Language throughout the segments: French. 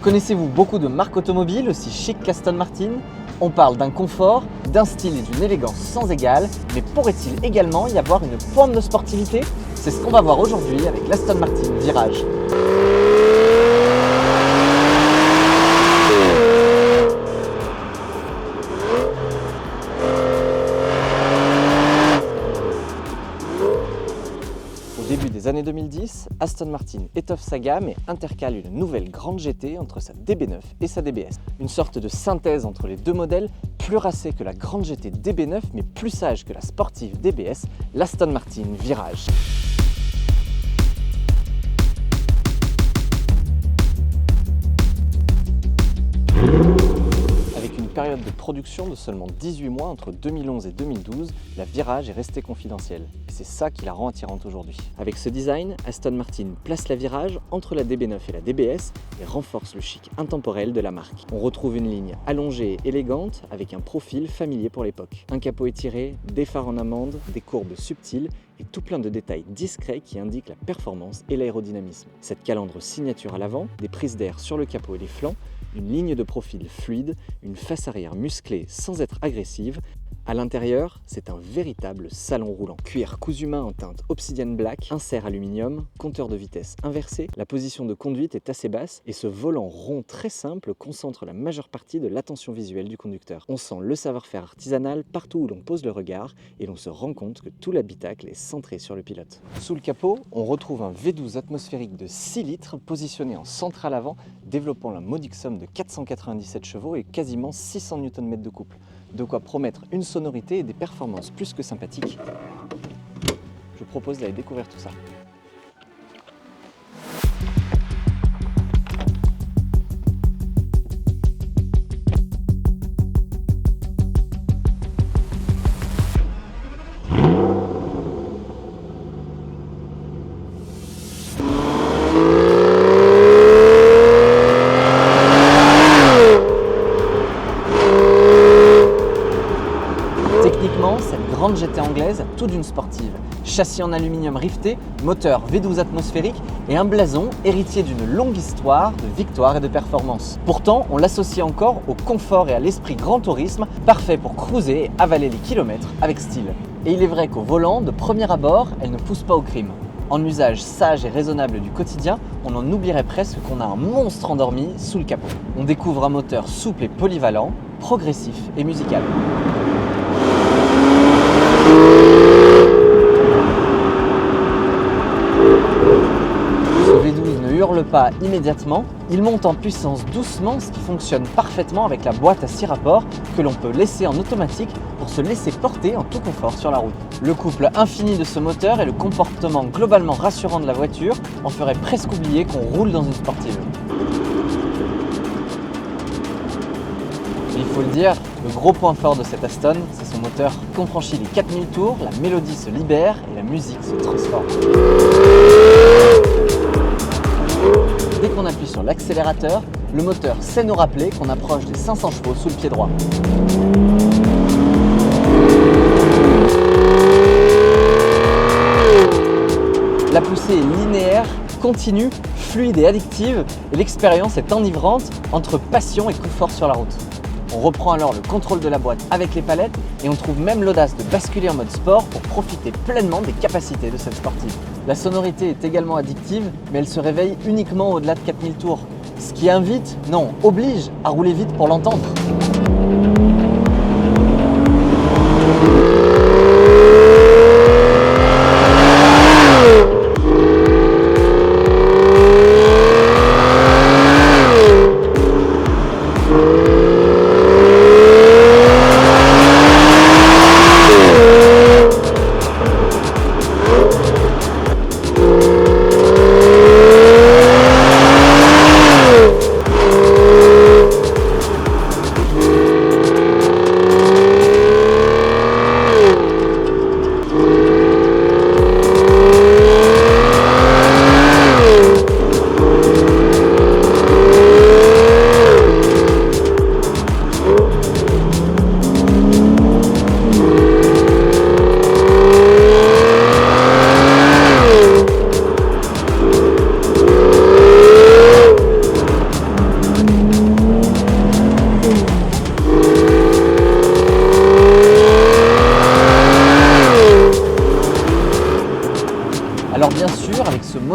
Connaissez-vous beaucoup de marques automobiles aussi chic qu'Aston Martin? On parle d'un confort, d'un style et d'une élégance sans égale, mais pourrait-il également y avoir une pointe de sportivité? C'est ce qu'on va voir aujourd'hui avec l'Aston Martin Virage. Au début des années 2010, Aston Martin étoffe sa gamme et intercale une nouvelle grande GT entre sa DB9 et sa DBS. Une sorte de synthèse entre les deux modèles, plus racée que la grande GT DB9 mais plus sage que la sportive DBS, l'Aston Martin Virage. Avec une période de production de seulement 18 mois entre 2011 et 2012, la Virage est restée confidentielle. Et c'est ça qui la rend attirante aujourd'hui. Avec ce design, Aston Martin place la Virage entre la DB9 et la DBS et renforce le chic intemporel de la marque. On retrouve une ligne allongée et élégante avec un profil familier pour l'époque. Un capot étiré, des phares en amande, des courbes subtiles et tout plein de détails discrets qui indiquent la performance et l'aérodynamisme. Cette calandre signature à l'avant, des prises d'air sur le capot et les flancs, une ligne de profil fluide, une face arrière musclée sans être agressive. À l'intérieur, c'est un véritable salon roulant. Cuir cousu main en teinte obsidian black, insert aluminium, compteur de vitesse inversé, la position de conduite est assez basse et ce volant rond très simple concentre la majeure partie de l'attention visuelle du conducteur. On sent le savoir-faire artisanal partout où l'on pose le regard et l'on se rend compte que tout l'habitacle est centré sur le pilote. Sous le capot, on retrouve un V12 atmosphérique de 6 litres positionné en centrale avant, développant la modique somme de 497 chevaux et quasiment 600 Nm de couple. De quoi promettre une sonorité et des performances plus que sympathiques. Je vous propose d'aller découvrir tout ça. Techniquement, cette grande GT anglaise a tout d'une sportive. Châssis en aluminium rifté, moteur V12 atmosphérique et un blason héritier d'une longue histoire de victoires et de performances. Pourtant, on l'associe encore au confort et à l'esprit grand tourisme, parfait pour cruiser et avaler les kilomètres avec style. Et il est vrai qu'au volant, de premier abord, elle ne pousse pas au crime. En usage sage et raisonnable du quotidien, on en oublierait presque qu'on a un monstre endormi sous le capot. On découvre un moteur souple et polyvalent, progressif et musical. Ce V12 ne hurle pas immédiatement, il monte en puissance doucement, ce qui fonctionne parfaitement avec la boîte à 6 rapports que l'on peut laisser en automatique pour se laisser porter en tout confort sur la route. Le couple infini de ce moteur et le comportement globalement rassurant de la voiture en ferait presque oublier qu'on roule dans une sportive. Mais il faut le dire, le gros point fort de cette Aston, c'est son moteur. Quand on franchit les 4000 tours, la mélodie se libère et la musique se transforme. Dès qu'on appuie sur l'accélérateur, le moteur sait nous rappeler qu'on approche des 500 chevaux sous le pied droit. La poussée est linéaire, continue, fluide et addictive et l'expérience est enivrante entre passion et confort sur la route. On reprend alors le contrôle de la boîte avec les palettes et on trouve même l'audace de basculer en mode sport pour profiter pleinement des capacités de cette sportive. La sonorité est également addictive, mais elle se réveille uniquement au-delà de 4000 tours. Ce qui invite, non, oblige à rouler vite pour l'entendre.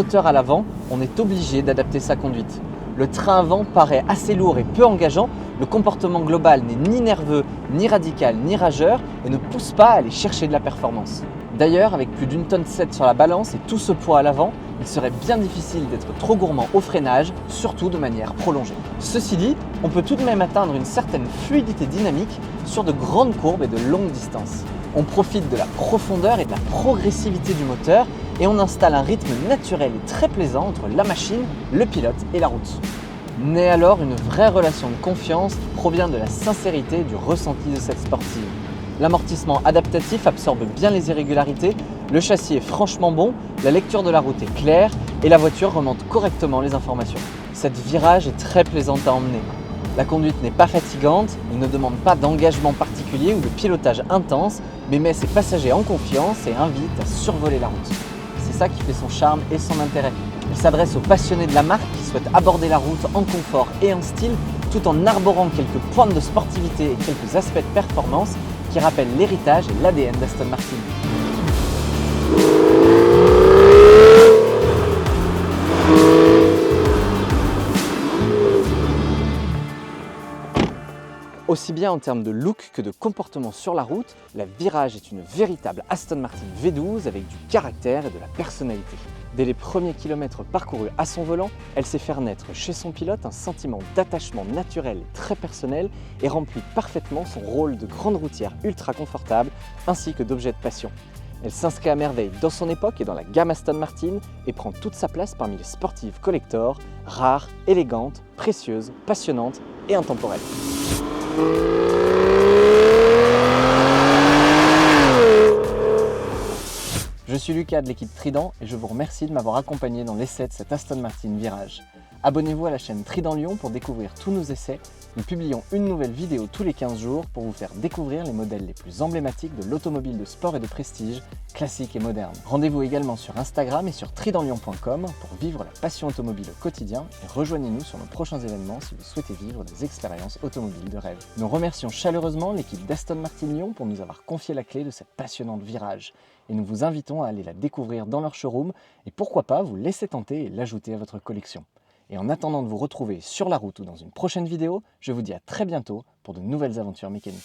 moteur à l'avant, on est obligé d'adapter sa conduite. Le train avant paraît assez lourd et peu engageant, le comportement global n'est ni nerveux, ni radical, ni rageur et ne pousse pas à aller chercher de la performance. D'ailleurs, avec plus d'1,7 tonne sur la balance et tout ce poids à l'avant, il serait bien difficile d'être trop gourmand au freinage, surtout de manière prolongée. Ceci dit, on peut tout de même atteindre une certaine fluidité dynamique sur de grandes courbes et de longues distances. On profite de la profondeur et de la progressivité du moteur et on installe un rythme naturel et très plaisant entre la machine, le pilote et la route. Naît alors une vraie relation de confiance qui provient de la sincérité et du ressenti de cette sportive. L'amortissement adaptatif absorbe bien les irrégularités, le châssis est franchement bon, la lecture de la route est claire et la voiture remonte correctement les informations. Cette virage est très plaisante à emmener. La conduite n'est pas fatigante, il ne demande pas d'engagement particulier ou de pilotage intense, mais met ses passagers en confiance et invite à survoler la route. C'est ça qui fait son charme et son intérêt. Il s'adresse aux passionnés de la marque qui souhaitent aborder la route en confort et en style, tout en arborant quelques pointes de sportivité et quelques aspects de performance qui rappellent l'héritage et l'ADN d'Aston Martin. Aussi bien en termes de look que de comportement sur la route, la Virage est une véritable Aston Martin V12 avec du caractère et de la personnalité. Dès les premiers kilomètres parcourus à son volant, elle sait faire naître chez son pilote un sentiment d'attachement naturel et très personnel et remplit parfaitement son rôle de grande routière ultra confortable ainsi que d'objet de passion. Elle s'inscrit à merveille dans son époque et dans la gamme Aston Martin et prend toute sa place parmi les sportives collector, rares, élégantes, précieuses, passionnantes et intemporelles. Je suis Lucas de l'équipe Trident et je vous remercie de m'avoir accompagné dans l'essai de cette Aston Martin Virage. Abonnez-vous à la chaîne Trident Lyon pour découvrir tous nos essais. Nous publions une nouvelle vidéo tous les 15 jours pour vous faire découvrir les modèles les plus emblématiques de l'automobile de sport et de prestige, classique et moderne. Rendez-vous également sur Instagram et sur tridentlyon.com pour vivre la passion automobile au quotidien et rejoignez-nous sur nos prochains événements si vous souhaitez vivre des expériences automobiles de rêve. Nous remercions chaleureusement l'équipe d'Aston Martin Lyon pour nous avoir confié la clé de cette passionnante Virage et nous vous invitons à aller la découvrir dans leur showroom et pourquoi pas vous laisser tenter et l'ajouter à votre collection. Et en attendant de vous retrouver sur la route ou dans une prochaine vidéo, je vous dis à très bientôt pour de nouvelles aventures mécaniques.